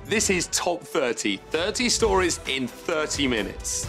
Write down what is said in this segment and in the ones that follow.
This is Top 30. 30 stories in 30 minutes.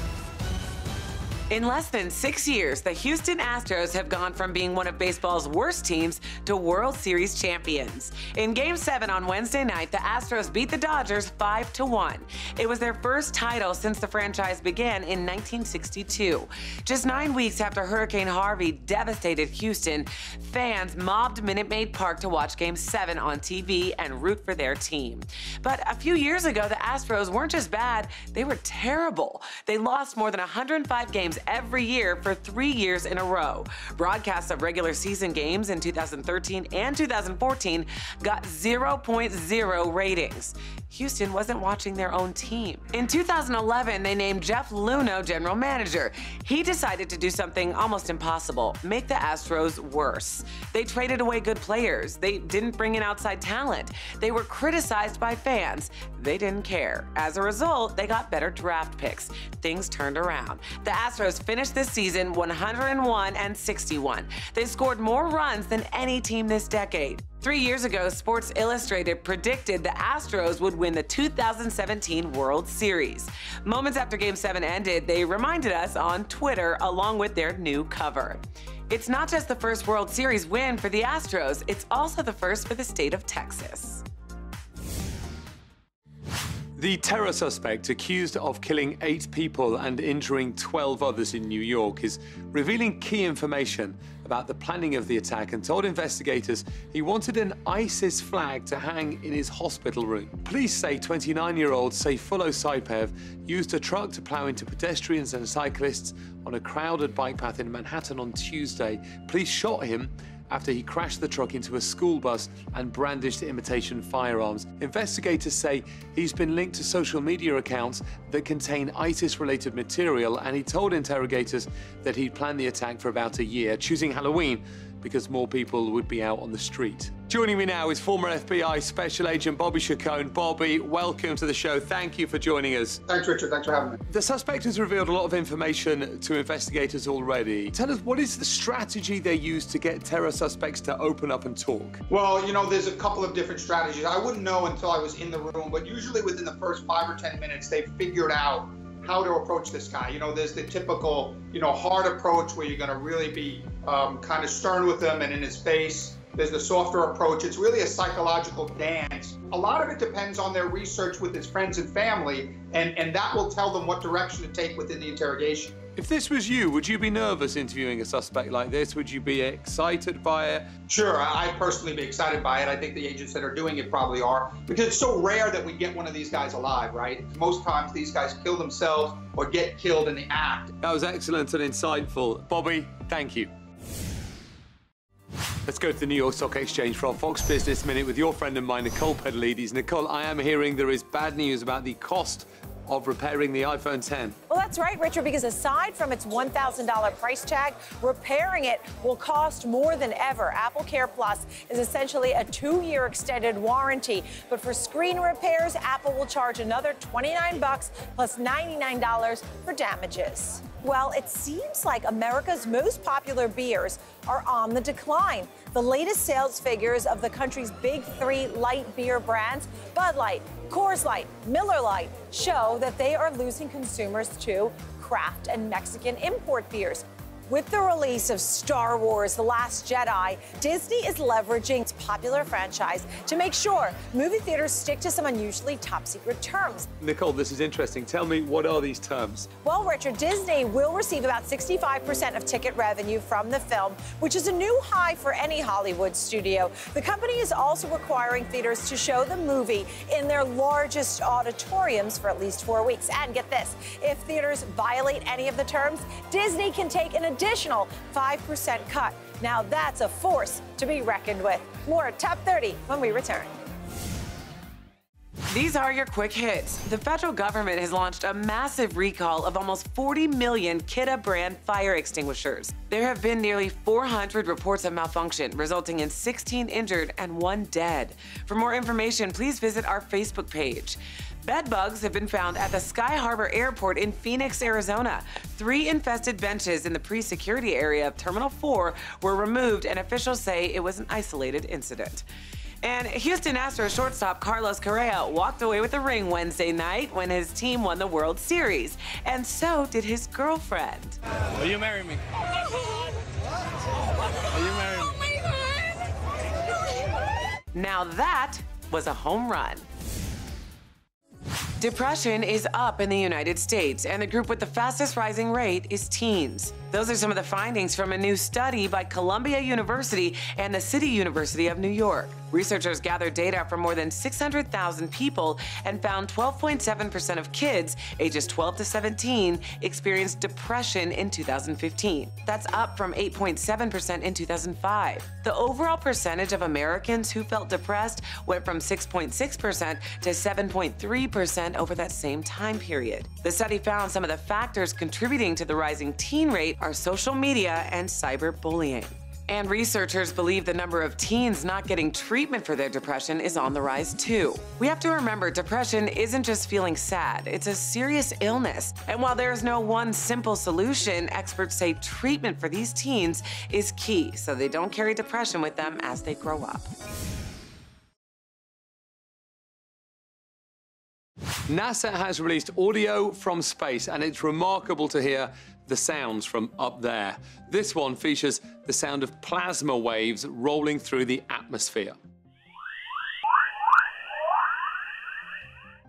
In less than 6 years, the Houston Astros have gone from being one of baseball's worst teams to World Series champions. In Game 7 on Wednesday night, the Astros beat the Dodgers 5-1. It was their first title since the franchise began in 1962. Just 9 weeks after Hurricane Harvey devastated Houston, fans mobbed Minute Maid Park to watch Game 7 on TV and root for their team. But a few years ago, the Astros weren't just bad, they were terrible. They lost more than 105 games every year for 3 years in a row. Broadcasts of regular season games in 2013 and 2014 got 0.0 ratings. Houston wasn't watching their own team. In 2011, they named Jeff Luhnow general manager. He decided to do something almost impossible, make the Astros worse. They traded away good players. They didn't bring in outside talent. They were criticized by fans. They didn't care. As a result, they got better draft picks. Things turned around. The Astros finished this season 101-61. They scored more runs than any team this decade. 3 years ago, Sports Illustrated predicted the Astros would win the 2017 World Series. Moments after Game 7 ended, they reminded us on Twitter along with their new cover. It's not just the first World Series win for the Astros, it's also the first for the state of Texas. The terror suspect accused of killing 8 people and injuring 12 others in New York is revealing key information about the planning of the attack and told investigators he wanted an ISIS flag to hang in his hospital room. Police say 29-year-old Sayfullo Saipev used a truck to plow into pedestrians and cyclists on a crowded bike path in Manhattan on Tuesday. Police shot him after he crashed the truck into a school bus and brandished imitation firearms. Investigators say he's been linked to social media accounts that contain ISIS-related material, and he told interrogators that he'd planned the attack for about a year, choosing Halloween because more people would be out on the street. Joining me now is former FBI Special Agent Bobby Chacon. Bobby, welcome to the show. Thank you for joining us. Thanks, Richard. Thanks for having me. The suspect has revealed a lot of information to investigators already. Tell us, what is the strategy they use to get terror suspects to open up and talk? Well, you know, there's a couple of different strategies. I wouldn't know until I was in the room, but usually within the first 5 or 10 minutes, they've figured out how to approach this guy. You know, there's the typical, hard approach where you're going to really be kind of stern with him and in his face. There's the softer approach. It's really a psychological dance. A lot of it depends on their research with his friends and family, and that will tell them what direction to take within the interrogation. If this was you, would you be nervous interviewing a suspect like this? Would you be excited by it? Sure, I'd personally be excited by it. I think the agents that are doing it probably are, because it's so rare that we get one of these guys alive, right? Most times these guys kill themselves or get killed in the act. That was excellent and insightful. Bobby, thank you. Let's go to the New York Stock Exchange for our Fox Business Minute with your friend and mine, Nicole Pedalides. Nicole, I am hearing there is bad news about the cost of repairing the iPhone 10. Well, that's right, Richard, because aside from its $1,000 price tag, repairing it will cost more than ever. Apple Care Plus is essentially a 2-year extended warranty, but for screen repairs, Apple will charge another $29 plus $99 for damages. Well, it seems like America's most popular beers are on the decline. The latest sales figures of the country's big 3 light beer brands, Bud Light, Coors Light, Miller Lite, show that they are losing consumers to craft and Mexican import beers. With the release of Star Wars: The Last Jedi, Disney is leveraging its popular franchise to make sure movie theaters stick to some unusually top-secret terms. Nicole, this is interesting. Tell me, what are these terms? Well, Richard, Disney will receive about 65% of ticket revenue from the film, which is a new high for any Hollywood studio. The company is also requiring theaters to show the movie in their largest auditoriums for at least 4 weeks. And get this, if theaters violate any of the terms, Disney can take an additional 5% cut. Now that's a force to be reckoned with. More Top 30 when we return. These are your quick hits. The federal government has launched a massive recall of almost 40 million Kidde brand fire extinguishers. There have been nearly 400 reports of malfunction, resulting in 16 injured and 1 dead. For more information, please visit our Facebook page. Bed bugs have been found at the Sky Harbor Airport in Phoenix, Arizona. 3 infested benches in the pre-security area of Terminal 4 were removed, and officials say it was an isolated incident. And Houston Astros shortstop Carlos Correa walked away with a ring Wednesday night when his team won the World Series. And so did his girlfriend. Will you marry me? Will you marry me? Now that was a home run. Depression is up in the United States, and the group with the fastest rising rate is teens. Those are some of the findings from a new study by Columbia University and the City University of New York. Researchers gathered data from more than 600,000 people and found 12.7% of kids ages 12 to 17 experienced depression in 2015. That's up from 8.7% in 2005. The overall percentage of Americans who felt depressed went from 6.6% to 7.3% over that same time period. The study found some of the factors contributing to the rising teen rate are social media and cyberbullying. And researchers believe the number of teens not getting treatment for their depression is on the rise too. We have to remember depression isn't just feeling sad, it's a serious illness. And while there is no one simple solution, experts say treatment for these teens is key so they don't carry depression with them as they grow up. NASA has released audio from space, and it's remarkable to hear the sounds from up there. This one features the sound of plasma waves rolling through the atmosphere.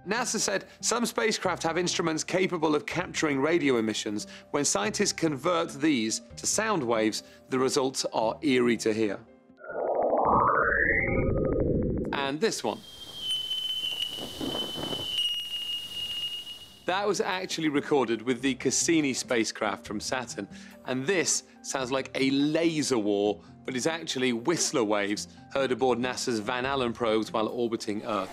NASA said some spacecraft have instruments capable of capturing radio emissions. When scientists convert these to sound waves, the results are eerie to hear. And this one. That was actually recorded with the Cassini spacecraft from Saturn, and this sounds like a laser war, but is actually Whistler waves heard aboard NASA's Van Allen probes while orbiting Earth.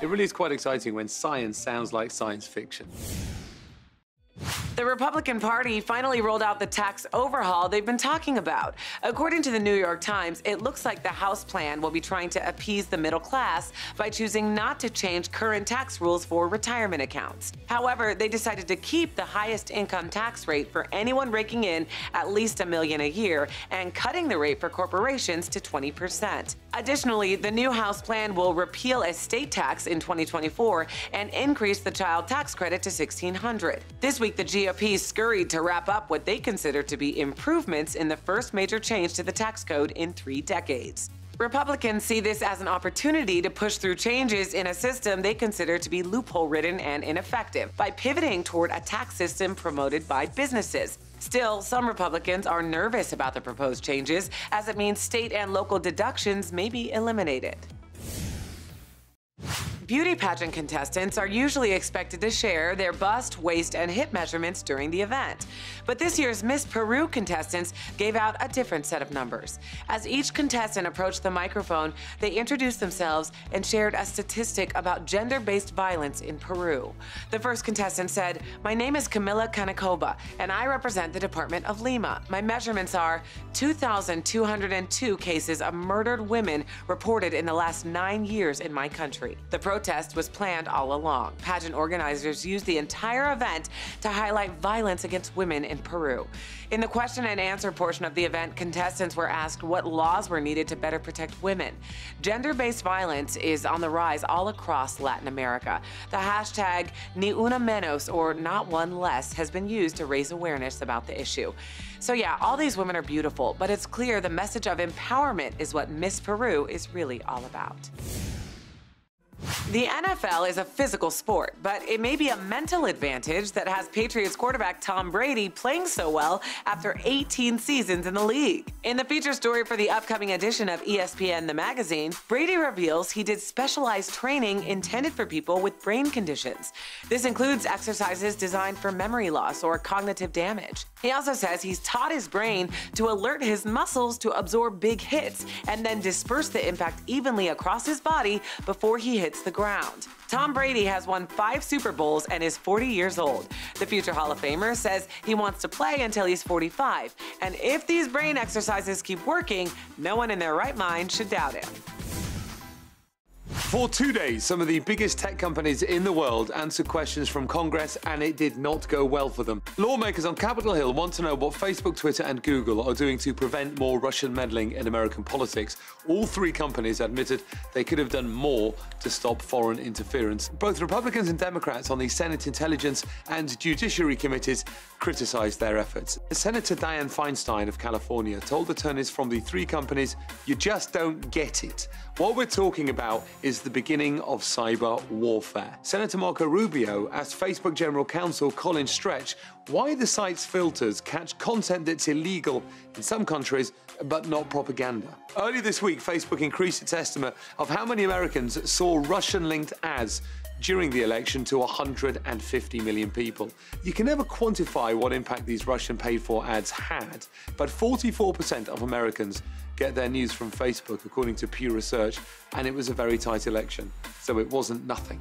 It really is quite exciting when science sounds like science fiction. The Republican Party finally rolled out the tax overhaul they've been talking about. According to the New York Times, it looks like the House plan will be trying to appease the middle class by choosing not to change current tax rules for retirement accounts. However, they decided to keep the highest income tax rate for anyone raking in at least $1 million a year and cutting the rate for corporations to 20%. Additionally, the new House plan will repeal a state tax in 2024 and increase the child tax credit to $1,600. This week, the GOP scurried to wrap up what they consider to be improvements in the first major change to the tax code in 3 decades. Republicans see this as an opportunity to push through changes in a system they consider to be loophole-ridden and ineffective by pivoting toward a tax system promoted by businesses. Still, some Republicans are nervous about the proposed changes, as it means state and local deductions may be eliminated. Beauty pageant contestants are usually expected to share their bust, waist, and hip measurements during the event. But this year's Miss Peru contestants gave out a different set of numbers. As each contestant approached the microphone, they introduced themselves and shared a statistic about gender-based violence in Peru. The first contestant said, "My name is Camila Canacoba, and I represent the Department of Lima. My measurements are 2,202 cases of murdered women reported in the last 9 years in my country." The protest was planned all along. Pageant organizers used the entire event to highlight violence against women in Peru. In the question and answer portion of the event, contestants were asked what laws were needed to better protect women. Gender-based violence is on the rise all across Latin America. The hashtag Ni Una Menos, or Not One Less, has been used to raise awareness about the issue. So yeah, all these women are beautiful, but it's clear the message of empowerment is what Miss Peru is really all about. The NFL is a physical sport, but it may be a mental advantage that has Patriots quarterback Tom Brady playing so well after 18 seasons in the league. In the feature story for the upcoming edition of ESPN The Magazine, Brady reveals he did specialized training intended for people with brain conditions. This includes exercises designed for memory loss or cognitive damage. He also says he's taught his brain to alert his muscles to absorb big hits and then disperse the impact evenly across his body before he hits the ground. Tom Brady has won 5 Super Bowls and is 40 years old. The future Hall of Famer says he wants to play until he's 45, and if these brain exercises keep working, no one in their right mind should doubt him. For 2 days, some of the biggest tech companies in the world answered questions from Congress, and it did not go well for them. Lawmakers on Capitol Hill want to know what Facebook, Twitter, and Google are doing to prevent more Russian meddling in American politics. All three companies admitted they could have done more to stop foreign interference. Both Republicans and Democrats on the Senate Intelligence and Judiciary Committees criticized their efforts. Senator Dianne Feinstein of California told attorneys from the three companies, "You just don't get it. What we're talking about is the beginning of cyber warfare." Senator Marco Rubio asked Facebook General Counsel Colin Stretch why the site's filters catch content that's illegal in some countries but not propaganda. Early this week, Facebook increased its estimate of how many Americans saw Russian-linked ads during the election to 150 million people. You can never quantify what impact these Russian paid-for ads had, but 44% of Americans get their news from Facebook, according to Pew Research, and it was a very tight election, so it wasn't nothing.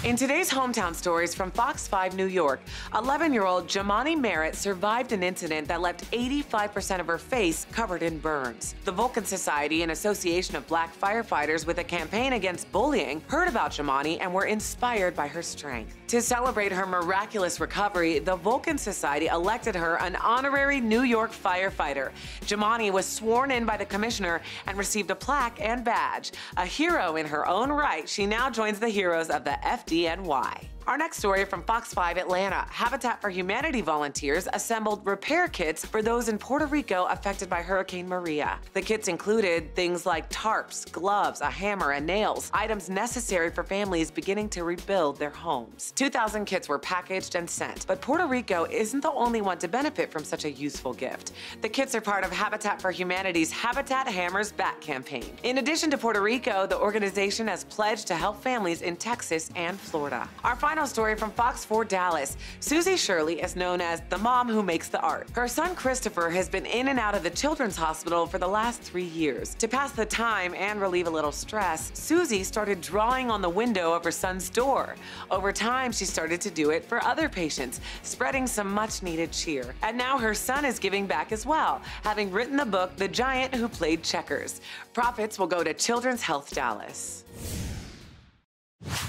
In today's hometown stories from Fox 5 New York, 11-year-old Jamani Merritt survived an incident that left 85% of her face covered in burns. The Vulcan Society, an association of black firefighters with a campaign against bullying, heard about Jamani and were inspired by her strength. To celebrate her miraculous recovery, the Vulcan Society elected her an honorary New York firefighter. Jamani was sworn in by the commissioner and received a plaque and badge. A hero in her own right, she now joins the heroes of the FDNY. Our next story from Fox 5 Atlanta. Habitat for Humanity volunteers assembled repair kits for those in Puerto Rico affected by Hurricane Maria. The kits included things like tarps, gloves, a hammer, and nails, items necessary for families beginning to rebuild their homes. 2,000 kits were packaged and sent, but Puerto Rico isn't the only one to benefit from such a useful gift. The kits are part of Habitat for Humanity's Habitat Hammers Back campaign. In addition to Puerto Rico, the organization has pledged to help families in Texas and Florida. Our final story from Fox 4 Dallas. Susie Shirley is known as the mom who makes the art. Her son Christopher has been in and out of the Children's Hospital for the last 3 years. To pass the time and relieve a little stress, Susie started drawing on the window of her son's door. Over time, she started to do it for other patients, spreading some much-needed cheer. And now her son is giving back as well, having written the book The Giant Who Played Checkers. Profits will go to Children's Health Dallas.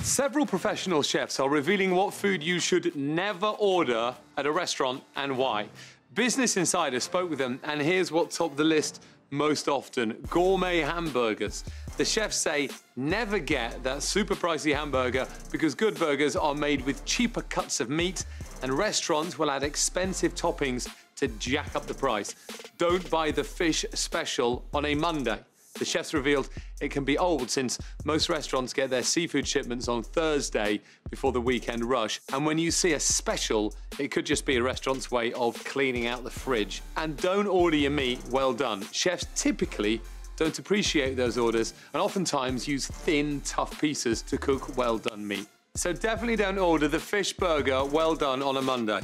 Several professional chefs are revealing what food you should never order at a restaurant and why. Business Insider spoke with them, and here's what topped the list most often: gourmet hamburgers. The chefs say never get that super pricey hamburger because good burgers are made with cheaper cuts of meat, and restaurants will add expensive toppings to jack up the price. Don't buy the fish special on a Monday. The chefs revealed it can be old since most restaurants get their seafood shipments on Thursday before the weekend rush. And when you see a special, it could just be a restaurant's way of cleaning out the fridge. And don't order your meat well done. Chefs typically don't appreciate those orders and oftentimes use thin, tough pieces to cook well done meat. So definitely don't order the fish burger well done on a Monday.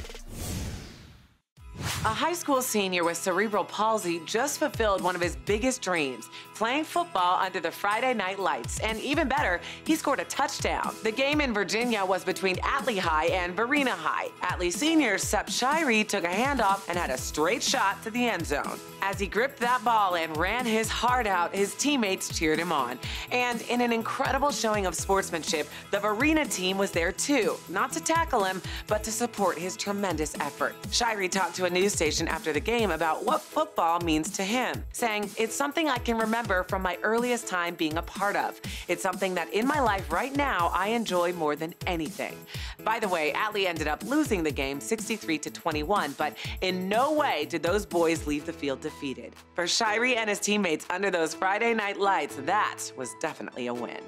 A high school senior with cerebral palsy just fulfilled one of his biggest dreams, playing football under the Friday night lights. And even better, he scored a touchdown. The game in Virginia was between Atlee High and Varina High. Atlee senior Sep Shirey took a handoff and had a straight shot to the end zone. As he gripped that ball and ran his heart out, his teammates cheered him on. And in an incredible showing of sportsmanship, the Varina team was there too, not to tackle him, but to support his tremendous effort. Shirey talked to a news station after the game about what football means to him, saying, "It's something I can remember from my earliest time being a part of. It's something that in my life right now I enjoy more than anything." By the way, Atlee ended up losing the game 63-21, but in no way did those boys leave the field defeated. For Shirey and his teammates under those Friday night lights, that was definitely a win.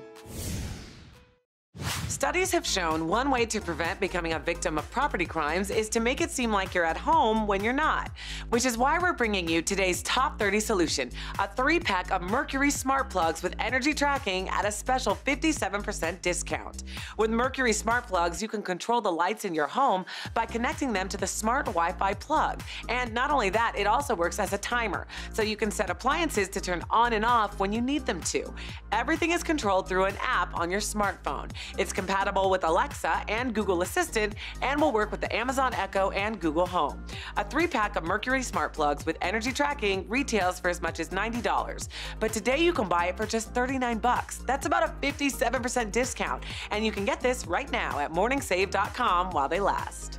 Studies have shown one way to prevent becoming a victim of property crimes is to make it seem like you're at home when you're not, which is why we're bringing you today's Top 30 solution, a 3-pack of Mercury smart plugs with energy tracking at a special 57% discount. With Mercury smart plugs, you can control the lights in your home by connecting them to the smart Wi-Fi plug. And not only that, it also works as a timer, so you can set appliances to turn on and off when you need them to. Everything is controlled through an app on your smartphone. It's compatible compatible with Alexa and Google Assistant and will work with the Amazon Echo and Google Home. A 3-pack of Mercury smart plugs with energy tracking retails for as much as $90. But today you can buy it for just $39. That's about a 57% discount. And you can get this right now at morningsave.com while they last.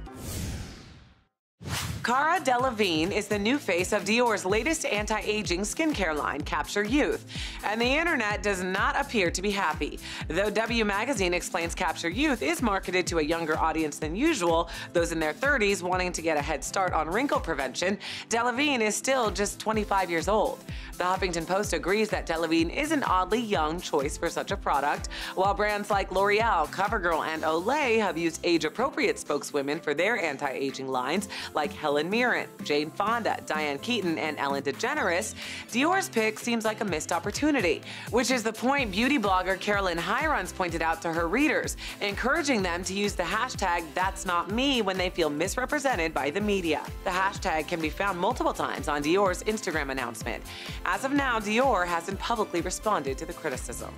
Cara Delevingne is the new face of Dior's latest anti-aging skincare line, Capture Youth, and the internet does not appear to be happy. Though W Magazine explains Capture Youth is marketed to a younger audience than usual, those in their 30s wanting to get a head start on wrinkle prevention, Delevingne is still just 25 years old. The Huffington Post agrees that Delevingne is an oddly young choice for such a product, while brands like L'Oreal, CoverGirl, and Olay have used age-appropriate spokeswomen for their anti-aging lines, like Helen Mirren, Jane Fonda, Diane Keaton, and Ellen DeGeneres. Dior's pick seems like a missed opportunity, which is the point beauty blogger Carolyn Hirons pointed out to her readers, encouraging them to use the hashtag #That'sNotMe when they feel misrepresented by the media. The hashtag can be found multiple times on Dior's Instagram announcement. As of now, Dior hasn't publicly responded to the criticism.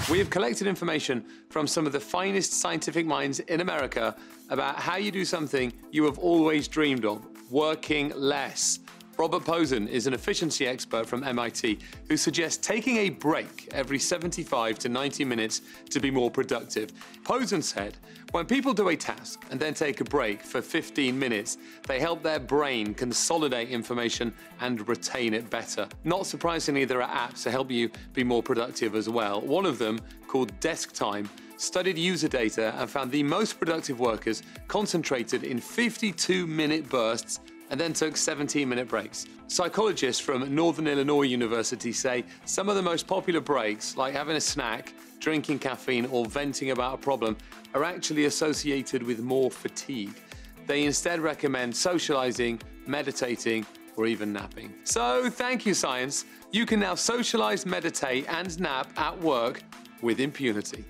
We have collected information from some of the finest scientific minds in America about how you do something you have always dreamed of, working less. Robert Posen is an efficiency expert from MIT who suggests taking a break every 75 to 90 minutes to be more productive. Posen said, when people do a task and then take a break for 15 minutes, they help their brain consolidate information and retain it better. Not surprisingly, there are apps to help you be more productive as well. One of them, called Desk Time, studied user data and found the most productive workers concentrated in 52-minute bursts and then took 17-minute breaks. Psychologists from Northern Illinois University say some of the most popular breaks, like having a snack, drinking caffeine, or venting about a problem, are actually associated with more fatigue. They instead recommend socializing, meditating, or even napping. So thank you, science. You can now socialize, meditate, and nap at work with impunity.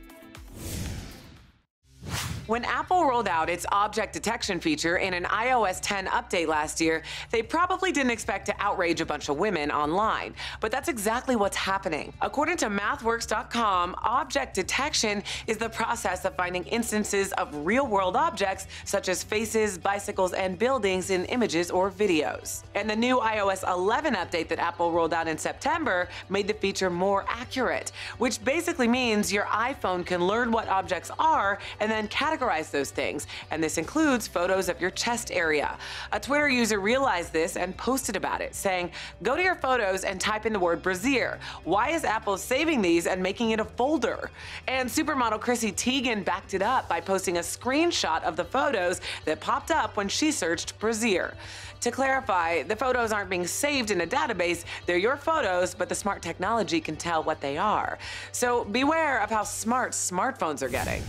When Apple rolled out its object detection feature in an iOS 10 update last year, they probably didn't expect to outrage a bunch of women online. But that's exactly what's happening. According to MathWorks.com, object detection is the process of finding instances of real-world objects such as faces, bicycles, and buildings in images or videos. And the new iOS 11 update that Apple rolled out in September made the feature more accurate, which basically means your iPhone can learn what objects are and then categorize those things, and this includes photos of your chest area. A Twitter user realized this and posted about it, saying, "Go to your photos and type in the word brassiere. Why is Apple saving these and making it a folder?" And supermodel Chrissy Teigen backed it up by posting a screenshot of the photos that popped up when she searched brassiere. To clarify, the photos aren't being saved in a database, they're your photos, but the smart technology can tell what they are. So beware of how smart smartphones are getting.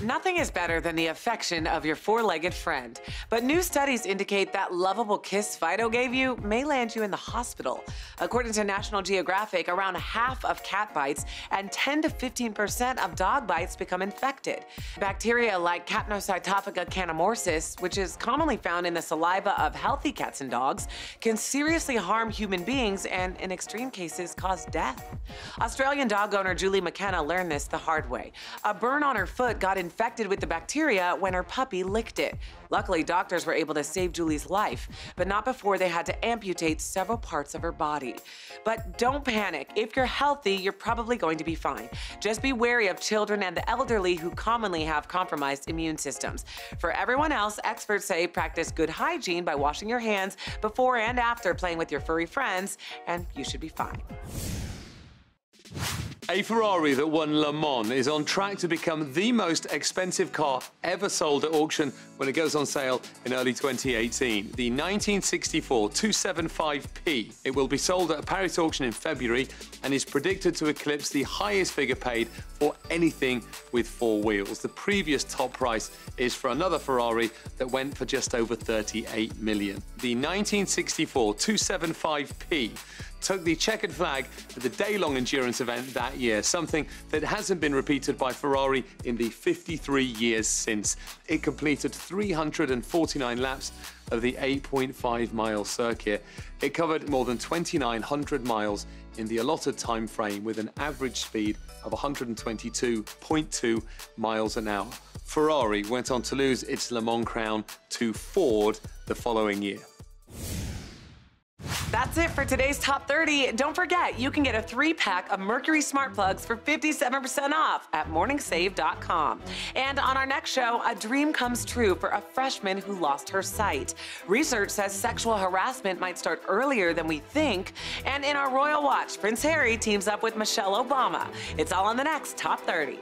Nothing is better than the affection of your four-legged friend, but new studies indicate that lovable kiss Fido gave you may land you in the hospital. According to National Geographic, around half of cat bites and 10 to 15% of dog bites become infected. Bacteria like Capnocytophaga canamorsis, which is commonly found in the saliva of healthy cats and dogs, can seriously harm human beings and, in extreme cases, cause death. Australian dog owner Julie McKenna learned this the hard way. A burn on her foot got infected with the bacteria when her puppy licked it. Luckily, doctors were able to save Julie's life, but not before they had to amputate several parts of her body. But don't panic. If you're healthy, you're probably going to be fine. Just be wary of children and the elderly who commonly have compromised immune systems. For everyone else, experts say practice good hygiene by washing your hands before and after playing with your furry friends, and you should be fine. A Ferrari that won Le Mans is on track to become the most expensive car ever sold at auction when it goes on sale in early 2018. The 1964 275P. It will be sold at a Paris auction in February and is predicted to eclipse the highest figure paid for anything with four wheels. The previous top price is for another Ferrari that went for just over $38 million. The 1964 275P took the checkered flag at the day-long endurance event that year, something that hasn't been repeated by Ferrari in the 53 years since. It completed 349 laps of the 8.5-mile circuit. It covered more than 2,900 miles in the allotted time frame with an average speed of 122.2 miles an hour. Ferrari went on to lose its Le Mans crown to Ford the following year. That's it for today's Top 30. Don't forget, you can get a 3-pack of Mercury smart plugs for 57% off at morningsave.com. And on our next show, a dream comes true for a freshman who lost her sight. Research says sexual harassment might start earlier than we think. And in our Royal Watch, Prince Harry teams up with Michelle Obama. It's all on the next Top 30.